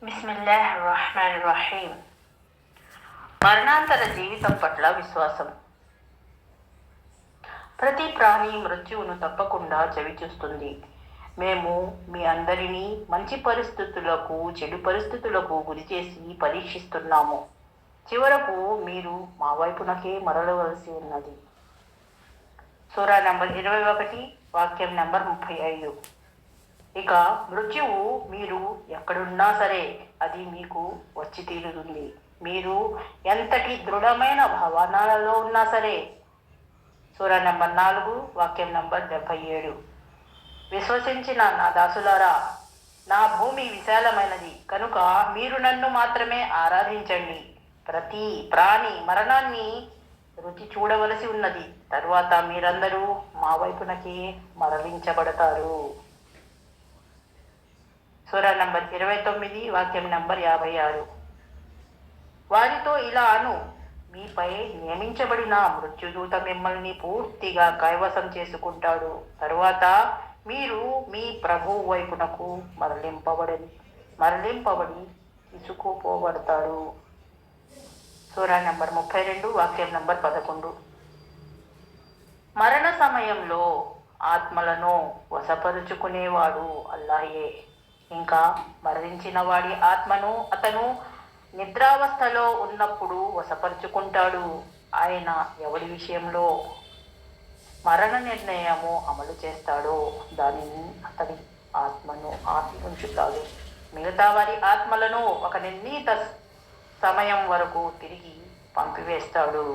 బిస్మిల్లాహ్ రహమాన్ రహీం. మరణాంతర జీవితం పట్ల విశ్వాసం. ప్రతి ప్రాణి మృత్యువును తప్పకుండా చవిచూస్తుంది. మేము మీ అందరినీ మంచి పరిస్థితులకు, చెడు పరిస్థితులకు గురిచేసి పరీక్షిస్తున్నాము. చివరకు మీరు మా వైపునకే మరలవలసి ఉన్నది. సూరా నంబర్ 21, వాక్యం నంబర్ 35. ఇక మృత్యువు మీరు ఎక్కడున్నా సరే అది మీకు వచ్చి తీరుతుంది. మీరు ఎంతటి దృఢమైన భావనాలలో ఉన్నా సరే. సూరా నంబర్ 4, వాక్యం నంబర్ 77. విశ్వసించిన నా దాసులారా, నా భూమి విశాలమైనది కనుక మీరు నన్ను మాత్రమే ఆరాధించండి. ప్రతి ప్రాణి మరణాన్ని రుచి చూడవలసి ఉన్నది. తరువాత మీరందరూ మా వైపునకి మరలించబడతారు. సూరా నంబర్ 29, వాక్యం నంబర్ 56. వారితో ఇలా అను, మీపై నియమించబడిన మృత్యుదూత మిమ్మల్ని పూర్తిగా కైవసం చేసుకుంటాడు. తరువాత మీరు మీ ప్రభువు వైపునకు మరలింపబడి తీసుకుపోబడతాడు. సూరా నంబర్ 32, వాక్యం నంబర్ 11. మరణ సమయంలో ఆత్మలను వశపరుచుకునేవాడు అల్లాహే. ఇంకా మరణించిన వాడి ఆత్మను అతను నిద్రావస్థలో ఉన్నప్పుడు వశపరుచుకుంటాడు. ఆయన ఎవడి విషయంలో మరణ నిర్ణయము అమలు చేస్తాడో దానిని అతని ఆత్మను ఉంచుతాడు. మిగతా వారి ఆత్మలను ఒక నిర్ణీత సమయం వరకు తిరిగి పంపివేస్తాడు.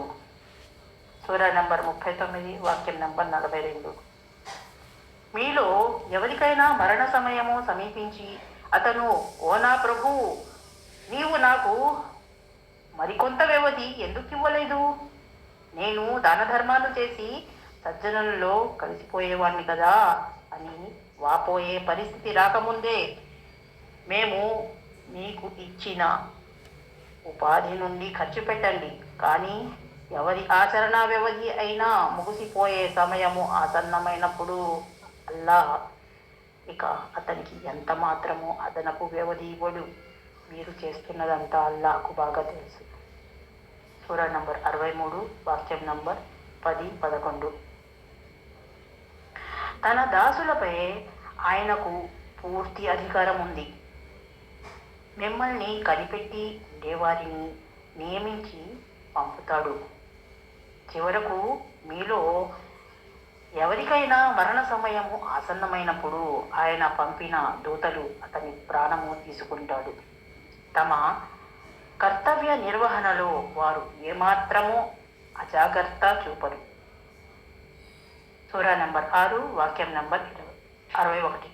సూరా నంబర్ 39, వాక్యం నంబర్ 42. మీలో ఎవరికైనా మరణ సమయము సమీపించి అతను, ఓ నా ప్రభువు, నీవు నాకు మరికొంత వ్యవధి ఎందుకు ఇవ్వలేదు? నేను దాన ధర్మాలు చేసి సజ్జనులలో కలిసిపోయేవాణ్ణి కదా అని వాపోయే పరిస్థితి రాకముందే మేము మీకు ఇచ్చిన ఉపాధి నుండి ఖర్చు పెట్టండి. కానీ ఎవరి ఆచరణ వ్యవధి అయినా ముగిసిపోయే సమయము ఆసన్నమైనప్పుడు అల్లాహ్ ఇక అతనికి ఎంత మాత్రము అదనపు వ్యవధి ఇవ్వడు. మీరు చేస్తున్నదంతా అల్లాహ్కు బాగా తెలుసు. సూరా నంబర్ 63, వాక్యం నంబర్ 10, 11. తన దాసులపై ఆయనకు పూర్తి అధికారం ఉంది. మిమ్మల్ని కనిపెట్టి ఉండేవారిని నియమించి పంపుతాడు. చివరకు మీలో ఎవరికైనా మరణ సమయము ఆసన్నమైనప్పుడు ఆయన పంపిన దూతలు అతని ప్రాణము తీసుకుంటాడు. తమ కర్తవ్య నిర్వహణలో వారు ఏమాత్రము అజాగ్రత్త చూపరు. సూరా నంబర్ 6, వాక్యం నంబర్ 61.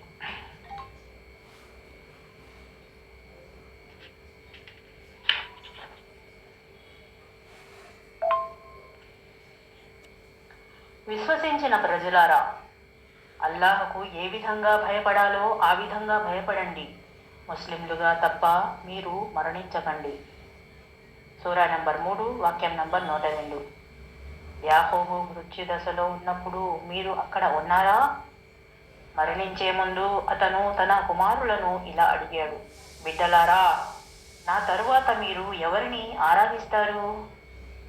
విశ్వసించిన ప్రజలారా, అల్లాహకు ఏ విధంగా భయపడాలో ఆ విధంగా భయపడండి. ముస్లింలుగా తప్ప మీరు మరణించకండి. సూరా నంబర్ 3, వాక్యం నంబర్ 102. యాకోబు మృత్యు దశలో ఉన్నప్పుడు మీరు అక్కడ ఉన్నారా? మరణించే ముందు అతను తన కుమారులను ఇలా అడిగాడు, బిడ్డలారా, నా తరువాత మీరు ఎవరిని ఆరాధిస్తారు?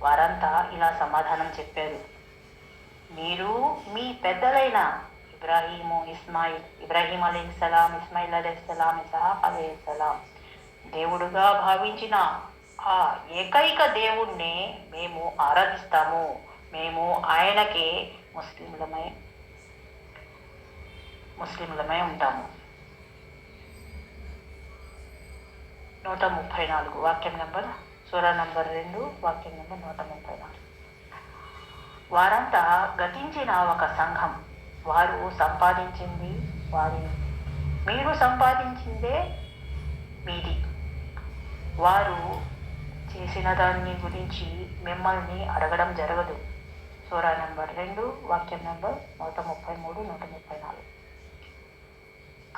వారంతా ఇలా సమాధానం చెప్పారు, మీరు మీ పెద్దలైన ఇబ్రాహీం అలైహిస్సలాం, ఇస్మాయిల్ అలైహిస్సలాం, ఇస్హాక్ అలైహిస్సలాం దేవుడుగా భావించిన ఆ ఏకైక దేవుణ్ణే మేము ఆరాధిస్తాము. మేము ఆయనకే ముస్లింలమై ఉంటాము. 134, వాక్యం నంబర్, సూరా నంబర్ 2, వాక్యం నంబర్ 134. వారంతా గతించిన ఒక సంఘం. వారు సంపాదించింది వారి, మీరు సంపాదించిందే మీది. వారు చేసిన దాన్ని గురించి మిమ్మల్ని అడగడం జరగదు. సూరా నంబర్ 2, వాక్యం నంబర్ 133, 134.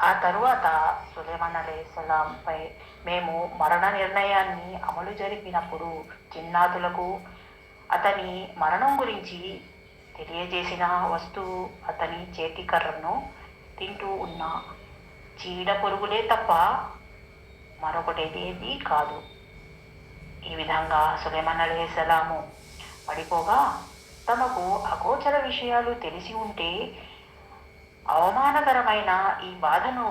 ఆ తరువాత సులైమాన్ అలైహిస్సలాంపై మేము మరణ నిర్ణయాన్ని అమలు జరిపినప్పుడు జిన్నాతులకు అతని మరణం గురించి తెలియజేసిన వస్తువు అతని చేతికర్రను తింటూ ఉన్న చీడ పురుగులే తప్ప మరొకటేది కాదు. ఈ విధంగా సులైమాన్ అలైహిస్సలాము పడిపోగా తమకు అగోచర విషయాలు తెలిసి ఉంటే అవమానకరమైన ఈ బాధను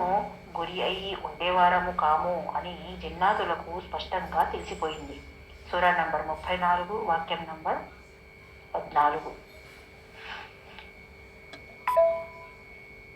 గురి అయి ఉండేవారము కాము అని జిన్నాతులకు స్పష్టంగా తెలిసిపోయింది. సూరా నంబర్ 34 వాక్యం నంబర్ 14.